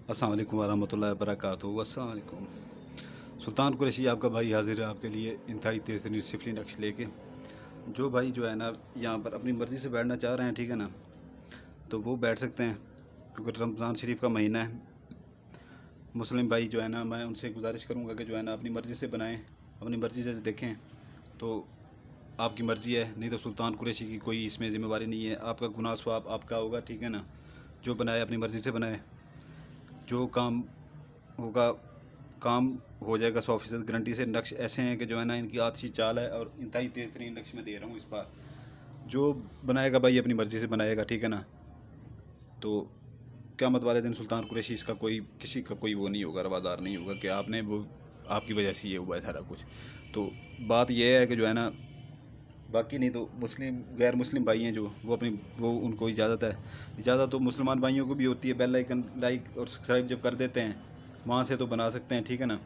अस्सलाम वालेकुम वरहमतुल्लाहि वबरकातुहू। अस्सलाम वालेकुम। सुल्तान कुरैशी आपका भाई हाजिर है आपके लिए इंतहाई तेज़ तरीन सिफली नक्श लेके। जो भाई जो है ना यहाँ पर अपनी मर्ज़ी से बैठना चाह रहे हैं, ठीक है ना, तो वो बैठ सकते हैं, क्योंकि रमज़ान शरीफ का महीना है। मुस्लिम भाई जो है ना, मैं उनसे गुजारिश करूँगा कि जो है ना अपनी मर्ज़ी से बनाएं, अपनी मर्ज़ी से देखें, तो आपकी मर्ज़ी है, नहीं तो सुल्तान कुरैशी की कोई इसमें ज़िम्मेवारी नहीं है। आपका गुनाह स्वाब आपका होगा, ठीक है ना। जो बनाए अपनी मर्ज़ी से बनाए, जो काम होगा काम हो जाएगा 100% गारंटी से। नक्श ऐसे हैं कि जो है ना इनकी आती चाल है, और इंतहाई तेज़ तरीन नक्श में दे रहा हूँ इस बार। जो बनाएगा भाई अपनी मर्ज़ी से बनाएगा, ठीक है ना। तो क़यामत वाले दिन सुल्तान कुरैशी इसका कोई किसी का कोई वो नहीं होगा, रवादार नहीं होगा कि आपने वो आपकी वजह से ये हुआ है सारा कुछ। तो बात यह है कि जो है ना, बाकी नहीं तो मुस्लिम गैर मुस्लिम भाई हैं जो वो उनको इजाज़त तो मुसलमान भाइयों को भी होती है। बेल आइकन लाइक और सब्सक्राइब जब कर देते हैं वहाँ से तो बना सकते हैं, ठीक है ना।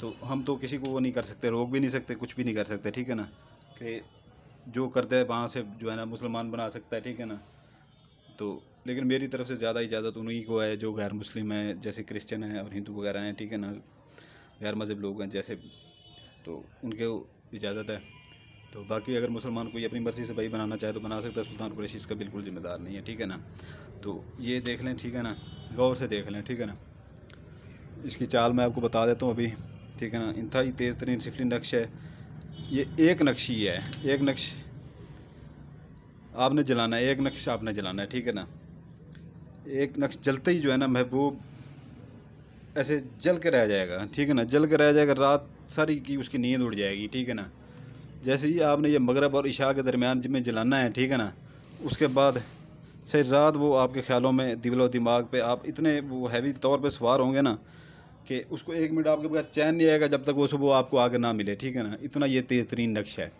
तो हम तो किसी को वो नहीं कर सकते, रोक भी नहीं सकते, कुछ भी नहीं कर सकते, ठीक है ना। कि जो करते हैं वहाँ से जो है ना मुसलमान बना सकता है, ठीक है ना। तो लेकिन मेरी तरफ से ज़्यादा इजाज़त उन्हीं को है जो गैर मुस्लिम हैं, जैसे क्रिश्चियन हैं और हिंदू वगैरह हैं, ठीक है ना, गैर मज़हब लोग हैं जैसे, तो उनके इजाज़त है। तो बाकी अगर मुसलमान कोई अपनी मर्ज़ी से भाई बनाना चाहे तो बना सकता है, सुल्तान कुरैशी इसका बिल्कुल ज़िम्मेदार नहीं है, ठीक है ना। तो ये देख लें, ठीक है ना, गौर से देख लें, ठीक है ना। इसकी चाल मैं आपको बता देता हूँ अभी, ठीक है ना। इंतहाई तेज़ तरीन सिफली नक्श है ये। एक नक्श ही है, एक नक्श आपने जलाना है, एक नक्श आपने जलाना है, ठीक है ना। एक नक्श जलते ही जो है ना महबूब ऐसे जल के रह जाएगा, ठीक है ना, जल के रह जाएगा, रात सारी की उसकी नींद उड़ जाएगी, ठीक है ना। जैसे ही आपने ये मगरब और इशा के दरमियान जिसमें जलाना है, ठीक है ना, उसके बाद से रात वो आपके ख्यालों में दिलो दिमाग पे आप इतने वो हैवी तौर पे सवार होंगे ना कि उसको 1 मिनट आपके बगैर चैन नहीं आएगा जब तक वो सुबह आपको आगे ना मिले, ठीक है ना। इतना ये तेज़ तरीन नक्श है।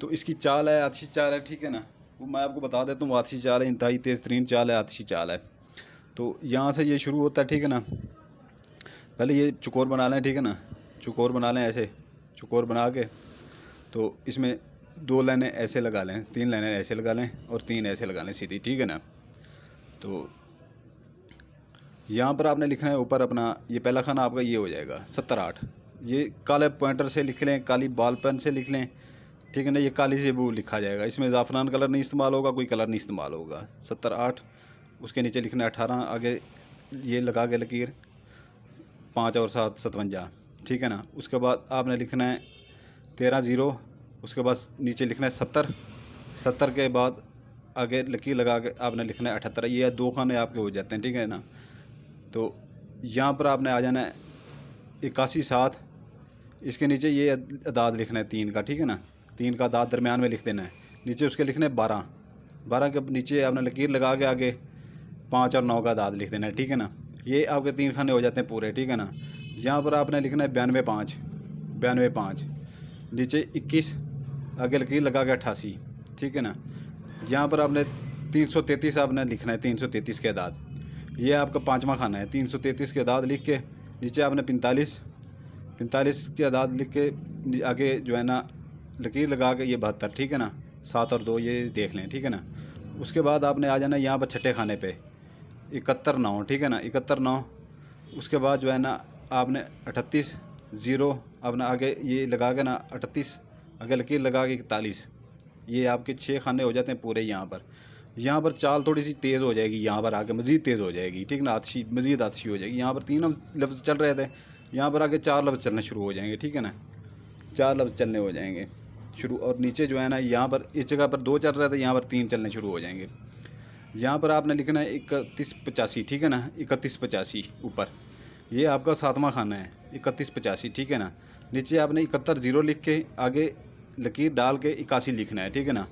तो इसकी चाल है, आतिशी चाल है, ठीक है ना। वो मैं आपको बता देता हूँ, आतिशी चाल है, इंतहाई तेज़ तरीन चाल है, आतिशी चाल है। तो यहाँ से ये शुरू होता है, ठीक है ना। पहले ये चुकोर बना लें, ठीक है ना, चुकोर बना लें, ऐसे चुकोर बना के तो इसमें 2 लाइनें ऐसे लगा लें, 3 लाइनें ऐसे लगा लें और 3 ऐसे लगा लें सीधी, ठीक है ना। तो यहाँ पर आपने लिखना है ऊपर अपना, ये पहला खाना आपका ये हो जाएगा 70-8। ये काले पॉइंटर से लिख लें, काली बॉल पेन से लिख लें, ठीक है ना। ये काली से वो लिखा जाएगा, इसमें ज़ाफ़रान कलर नहीं इस्तेमाल होगा, कोई कलर नहीं इस्तेमाल होगा। 70-8, उसके नीचे लिखना है 18, आगे ये लगा के लकीर 5 और 7 57, ठीक है ना। उसके बाद आपने लिखना है 13-0, उसके बाद नीचे लिखना है 70 के बाद आगे लकीर लगा के आपने लिखना है 78। ये 2 खाने आपके हो जाते हैं, ठीक है ना। तो यहाँ पर आपने आ जाना है 81-7, इसके नीचे ये अदाद लिखना है 3 का, ठीक है ना। 3 का अदाद दरमियान में लिख देना है, नीचे उसके लिखना है 12 के नीचे आपने लकीर लगा के आगे 5 और 9 का अदाद लिख देना है, ठीक है ना। ये आपके 3 खाने हो जाते हैं पूरे, ठीक है ना। यहाँ पर आपने लिखना है 92-5, नीचे 21, आगे लकीर लगा के 88, ठीक है ना। यहाँ पर आपने 333 आपने लिखना है, 333 के अदाद, ये आपका 5वां खाना है। 333 के अदाद लिख के नीचे आपने 45 के अदाद लिख के आगे जो है ना लकीर लगा के ये 72, ठीक है ना। 7 और 2 ये देख लें, ठीक है ना। उसके बाद आपने आ जाना यहाँ पर छठे खाने पे 71-9, ठीक है ना, 71-9। उसके बाद जो है ना आपने 38-0 अपना आगे ये लगा के ना 38, आगे लकीर लगा के 41, ये आपके 6 खाने हो जाते हैं पूरे। यहाँ पर चाल थोड़ी सी तेज़ हो जाएगी, यहाँ पर आगे मज़ीद तेज़ हो जाएगी, ठीक ना, मज़ीद आतिशी हो जाएगी। यहाँ पर 3 लफ्ज़ चल रहे थे, यहाँ पर आगे 4 लफ्ज़ चलने शुरू हो जाएंगे, ठीक है ना। 4 लफ्ज़ चलने हो जाएंगे शुरू, और नीचे जो है ना यहाँ पर इस जगह पर 2 चल रहे थे, यहाँ पर 3 चलने शुरू हो जाएंगे। यहाँ पर आपने लिखना है 31-85, ठीक है ना, 31-85 ऊपर, ये आपका 7वां खाना है 31-85, ठीक है ना। नीचे आपने 71-0 लिख के आगे लकीर डाल के 81 लिखना है, ठीक है ना।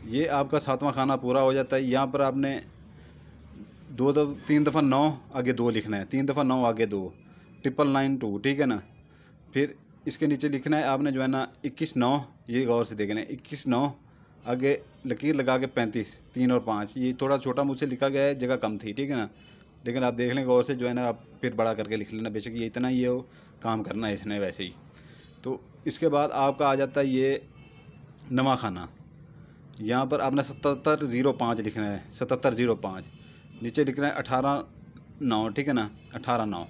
ये आपका 7वां खाना पूरा हो जाता है। यहाँ पर आपने 3 दफ़ा 9 आगे 2 लिखना है, 3 दफ़ा 9 आगे 2, 999-2, ठीक है ना। फिर इसके नीचे लिखना है आपने जो है ना 21-9, ये गौर से देखना है 21-9 आगे लकीर लगा के 35, 3 और 5, ये थोड़ा छोटा मुझसे लिखा गया है, जगह कम थी, ठीक है ना। लेकिन आप देख लें गौर से, जो है ना आप फिर बड़ा करके लिख लेना, बेशक ये इतना ही है, वो काम करना है इसने वैसे ही। तो इसके बाद आपका आ जाता है ये 9वां खाना, यहाँ पर आपने 77-05 लिखना है, 77-05, नीचे लिखना है 9, ठीक है ना, 18-9।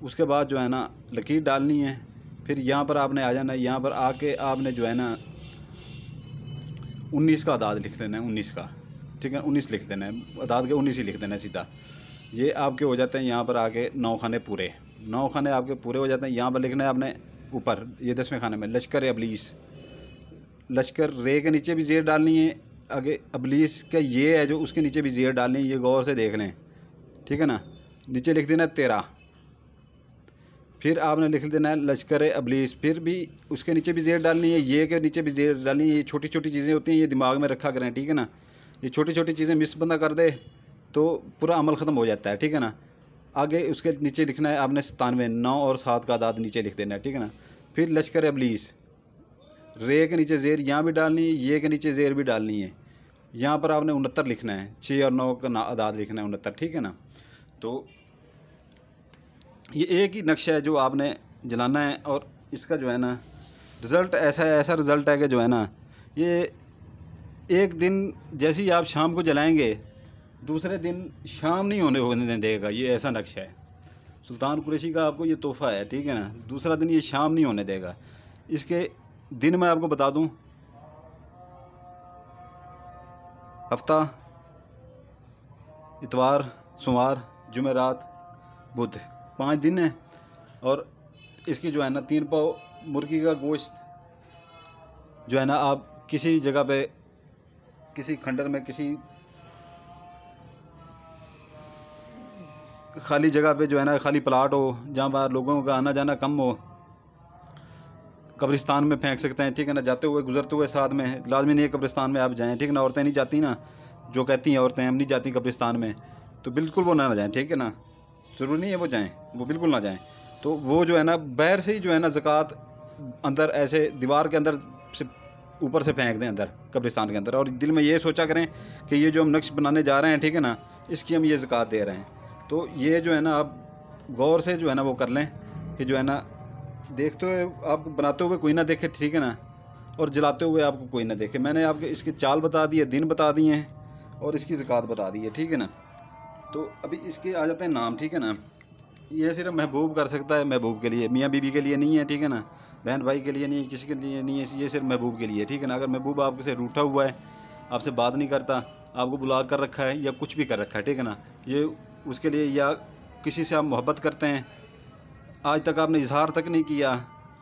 उसके बाद जो है ना लकीर डालनी है। फिर यहाँ पर आपने आ जाना, यहाँ पर आके आपने जो है ना 19 का अदाद लिख देना है, 19 का, ठीक है, 19 लिख देना है, अदाद के 19 ही लिख देना है सीधा। ये आपके हो जाते हैं यहाँ पर आके 9 खाने पूरे, 9 खाने आपके पूरे हो जाते हैं। यहाँ पर लिखना है आपने ऊपर ये 10वें खाने में लश्कर अबलीस, लश्कर रे के नीचे भी ज़ेर डालनी है, आगे अबलीस का ये है जो उसके नीचे भी ज़ेर डालनी है, ये गौर से देख लें, ठीक है ना। नीचे लिख देना है 13, फिर आपने लिख देना है लश्कर अबलीस, फिर भी उसके नीचे भी ज़ेर डालनी है, ये के नीचे भी ज़ेर डालनी है। ये छोटी छोटी चीज़ें होती हैं, ये दिमाग में रखा करें, ठीक है ना। ये छोटी छोटी चीज़ें मिस बंदा कर दे तो पूरा अमल ख़त्म हो जाता है, ठीक है ना। आगे उसके नीचे लिखना है आपने 97, 9 और 7 का आदाद नीचे लिख देना है, ठीक है ना। फिर लश्कर अबलीस, रे के नीचे ज़ेर यहाँ भी डालनी है, ये के नीचे ज़ेर भी डालनी है। यहाँ पर आपने 69 लिखना है, 6 और 9 का आदाद लिखना है 69, ठीक है ना। तो ये एक ही नक्शा है जो आपने जलाना है, और इसका जो है ना रिज़ल्ट ऐसा रिज़ल्ट है कि जो है ना ये एक दिन जैसे ही आप शाम को जलाएंगे दूसरे दिन शाम नहीं होने देगा, ये ऐसा नक्शा है। सुल्तान कुरैशी का आपको ये तोहफ़ा है, ठीक है ना। दूसरा दिन ये शाम नहीं होने देगा। इसके दिन मैं आपको बता दूं, हफ्ता, इतवार, सोमवार, जुमेरात, बुध, 5 दिन है। और इसकी जो है ना 3 पाव मुर्गी का गोश्त जो है ना आप किसी जगह पे, किसी खंडर में, किसी खाली जगह पे जो है ना, खाली प्लाट हो जहाँ पर लोगों का आना जाना कम हो, कब्रिस्तान में फेंक सकते हैं, ठीक है ना। जाते हुए गुजरते हुए साथ में, लाजमी नहीं है कब्रिस्तान में आप जाएं, ठीक है ना। औरतें नहीं जाती ना, जो कहती हैं औरतें हम नहीं जाती कब्रिस्तान में, तो बिल्कुल वो ना जाएं, ठीक है ना। ज़रूरी नहीं है वो जाएं, वो बिल्कुल ना जाएं। तो वो जो है ना बाहर से ही जो है ना ज़कात अंदर ऐसे दीवार के अंदर से ऊपर से फेंक दें अंदर कब्रिस्तान के अंदर, और दिल में ये सोचा करें कि ये जो हम नक्श बनाने जा रहे हैं, ठीक है ना, इसकी हम ये ज़कात दे रहे हैं। तो ये जो है ना आप गौर से जो है ना वो कर लें कि जो है ना देखते हुए, आप बनाते हुए कोई ना देखे, ठीक है ना, और जलाते हुए आपको कोई ना देखे। मैंने आपके इसके चाल बता दी है, दिन बता दिए हैं, और इसकी ज़कात बता दी है, ठीक है ना। तो अभी इसके आ जाते हैं नाम, ठीक है ना। ये सिर्फ महबूब कर सकता है, महबूब के लिए, मियाँ बीवी के लिए नहीं है, ठीक है ना। बहन भाई के लिए नहीं है, किसी के लिए नहीं है, ये सिर्फ महबूब के लिए, ठीक है ना। अगर महबूब आपसे रूठा हुआ है, आपसे बात नहीं करता, आपको ब्लॉक कर रखा है या कुछ भी कर रखा है, ठीक है ना, ये उसके लिए, या किसी से आप मोहब्बत करते हैं, आज तक आपने इजहार तक नहीं किया,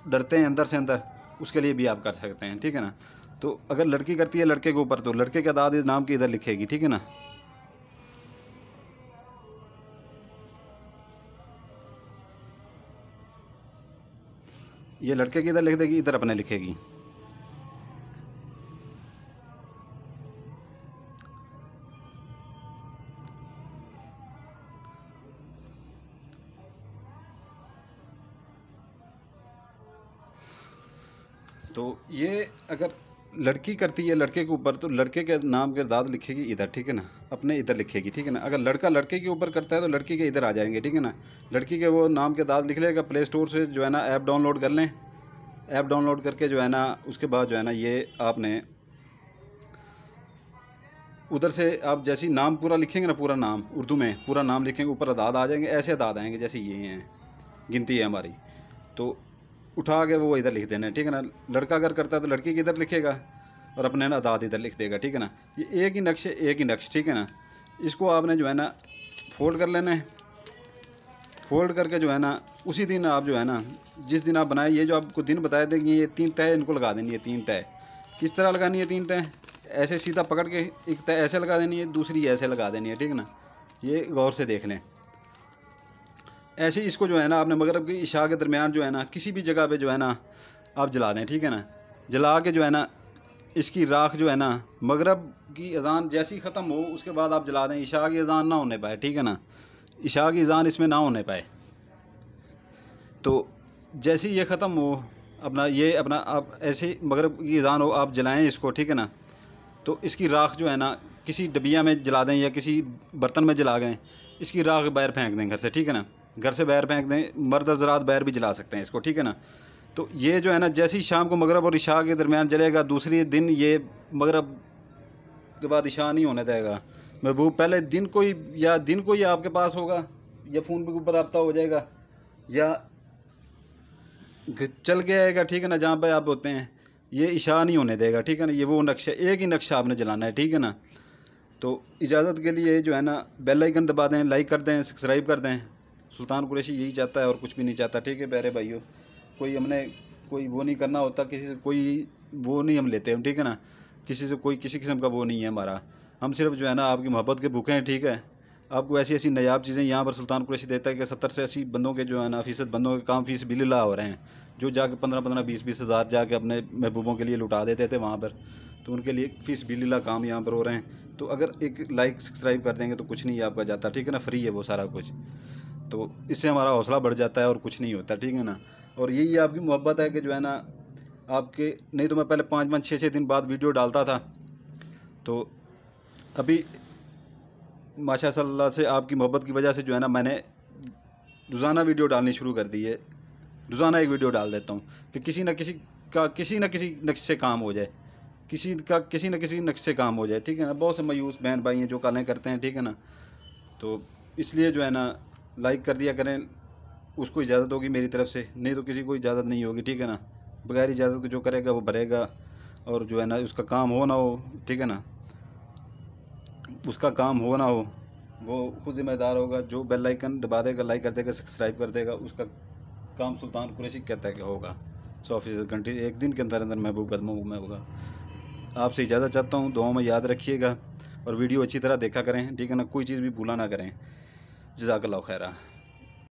डरते हैं अंदर से अंदर, उसके लिए भी आप कर सकते हैं, ठीक है ना। तो अगर लड़की करती है लड़के के ऊपर, तो लड़के के अदाद नाम की इधर लिखेगी, ठीक है ना। ये लड़के की इधर लिख देगी, इधर अपने लिखेगी। तो ये अगर लड़की करती है लड़के के ऊपर, तो लड़के के नाम के दाद लिखेगी इधर, ठीक है ना, अपने इधर लिखेगी, ठीक है ना। अगर लड़का लड़के के ऊपर करता है तो लड़की के इधर आ जाएंगे, ठीक है ना। लड़की के वो नाम के दाद लिख लेगा, प्ले स्टोर से जो है ना ऐप डाउनलोड कर लें। ऐप डाउनलोड करके जो है ना उसके बाद जो है ना ये आपने उधर से आप जैसे ही नाम पूरा लिखेंगे ना, पूरा नाम उर्दू में पूरा नाम लिखेंगे, ऊपर अदाद आ जाएंगे, ऐसे अदाद आएंगे जैसे ये हैं, गिनती है हमारी। तो उठा के वो इधर लिख देना है, ठीक है ना। लड़का अगर करता है तो लड़की की इधर लिखेगा और अपने ना अदाद इधर लिख देगा, ठीक है ना। ये एक ही नक्श है, एक ही नक्श, ठीक है ना। इसको आपने जो है ना फोल्ड कर लेना है। फोल्ड करके जो है ना उसी दिन आप जो है ना जिस दिन आप बनाए, ये जो आपको दिन बताए थे कि ये 3 तय इनको लगा देनी है। 3 तय किस तरह लगानी है? 3 तय ऐसे सीधा पकड़ के, एक तय ऐसे लगा देनी है, दूसरी ऐसे लगा देनी है, ठीक है ना। ये गौर से देख लें। ऐसे ही इसको जो है ना आपने मगरब की इशा के दरमियान जो है ना किसी भी जगह पे जो है ना आप जला दें, ठीक है ना। जला के जो है ना इसकी राख जो है ना मगरब की अज़ान जैसी ख़त्म हो उसके बाद आप जला दें। इशा की अज़ान ना होने पाए, ठीक है ना। इशा की अज़ान इसमें ना होने पाए। तो जैसे ही ये ख़त्म हो अपना, ये अपना आप ऐसे मगरब की अज़ान हो आप जलाएं इसको, ठीक है ना। तो इसकी राख जो है ना किसी डबिया में जला दें या किसी बर्तन में जला गए, इसकी राख बाहर फेंक दें घर से, ठीक है ना। घर से बाहर फेंक दें। मर्द हज़रात बाहर भी जला सकते हैं इसको, ठीक है ना। तो ये जो है ना जैसे ही शाम को मगरब और इशा के दरमियान जलेगा, दूसरी दिन ये मगरब के बाद इशा नहीं होने देगा। महबूब पहले दिन कोई या दिन कोई आपके पास होगा या फ़ोन पे ऊपर रब्ता हो जाएगा या चल के आएगा, ठीक है ना, जहाँ पे आप होते हैं। ये इशा नहीं होने देगा, ठीक है ना। ये वो नक्शा, एक ही नक्शा आपने जलाना है, ठीक है ना। तो इजाज़त के लिए जो है ना बेल आइकन दबा दें, लाइक कर दें, सब्सक्राइब कर दें। सुल्तान कुरैशी यही चाहता है और कुछ भी नहीं चाहता, ठीक है प्यारे भाइयों। कोई वो नहीं करना होता, किसी से कोई वो नहीं हम लेते हम, ठीक है ना। किसी से कोई किसी किस्म का वो नहीं है हमारा। हम सिर्फ जो है ना आपकी मोहब्बत के भूखे हैं, ठीक है। आपको ऐसी ऐसी नायाब चीज़ें यहाँ पर सुल्तान कुरैशी देता है कि 70 से 80 बंदों के जो है ना फ़ीसद बंदों के काम फ़ीस बिल्ला हो रहे हैं, जो जाके 15-15 20-20 हज़ार जाके अपने महबूबों के लिए लुटा देते थे वहाँ पर। तो उनके लिए फ़ीस बिल्ला काम यहाँ पर हो रहे हैं। तो अगर एक लाइक सब्सक्राइब कर देंगे तो कुछ नहीं आपका जाता, ठीक है ना। फ्री है वो सारा कुछ। तो इससे हमारा हौसला बढ़ जाता है और कुछ नहीं होता, ठीक है ना। और यही आपकी मोहब्बत है कि जो है ना आपके, नहीं तो मैं पहले 5-5 6-6 दिन बाद वीडियो डालता था। तो अभी माशाअल्लाह से आपकी मोहब्बत की वजह से जो है ना मैंने रोज़ाना वीडियो डालनी शुरू कर दी है। रोज़ाना एक वीडियो डाल देता हूँ कि किसी न किसी नक्शे से काम हो जाए, किसी न किसी नक्शे से काम हो जाए, ठीक है ना। बहुत से मायूस बहन भाई हैं जो कालें करते हैं, ठीक है ना। तो इसलिए जो है ना लाइक कर दिया करें, उसको इजाज़त होगी मेरी तरफ से, नहीं तो किसी को इजाज़त नहीं होगी, ठीक है ना। बगैर इजाज़त को जो करेगा वो भरेगा, और जो है ना उसका काम हो ना हो, ठीक है ना, उसका काम हो ना हो वो खुद ज़िम्मेदार होगा। जो बेल आइकन दबा देगा, लाइक कर देगा, सब्सक्राइब कर देगा, उसका काम सुल्तान कुरैशी कहता है कि होगा 100% घंटे एक दिन के अंदर अंदर महबूब कदमों में होगा। आपसे इजाज़त चाहता हूँ, दुआओं में याद रखिएगा और वीडियो अच्छी तरह देखा करें, ठीक है ना। कोई चीज़ भी भूला ना करें। जज़ाकल्लाहु खैरा।